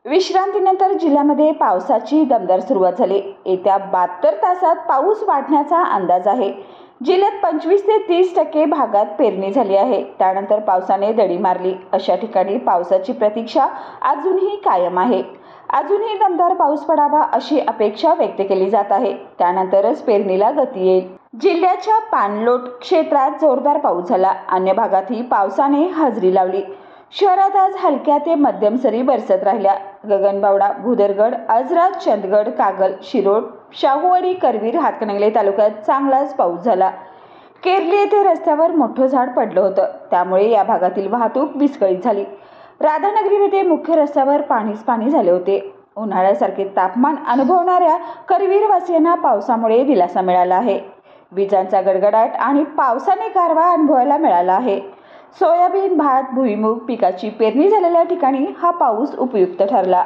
विश्रांतीनंतर जिल्ह्यामध्ये पावसाची दमदार सुरुवात झाली। येत्या 72 तासात पाऊस वाढण्याचा अंदाज आहे। जिल्ह्यात 25 ते 30% भागात पेरणी झाली आहे। त्यानंतर पावसाने दडी मारली। अशा ठिकाणी पावसाची प्रतीक्षा अजूनही कायम आहे। अजूनही दमदार पाऊस पडावा अशी अपेक्षा व्यक्त केली जात आहे। त्यानंतरच पेरणीला गती येईल। जिल्ह्याच्या पाणलोट क्षेत्रात जोरदार पाऊस झाला। अन्य भागातही पावसाने हजेरी लावली। शहरात आज हलक्या ते मध्यम सरी बरसत राहिल्या। गगनबावडा, भुदरगड, आजरा, चंदगड, कागल, शिरोळ, शाहूवाडी, करवीर, हातकणंगले तालुक्यात चांगलाच पाऊस झाला। केरली येथे रस्त्यावर मोठं झाड पडलं होतं, त्यामुळे या भागातील वाहतूक विस्कळीत झाली। राधानगरीमध्ये मुख्य रस्त्यावर पाणीच पाणी झाले होते। उन्हाळ्यासारखे तापमान अनुभवणाऱ्या करवीरवासियांना पावसामुळे दिलासा मिळाला आहे। विजांचा गडगडाट आणि पावसाने गारवा अनुभवायला मिळाला आहे। सोयाबीन, भात, भुईमूग पिकाची पेरणी झालेल्या ठिकाणी हा पाऊस उपयुक्त ठरला।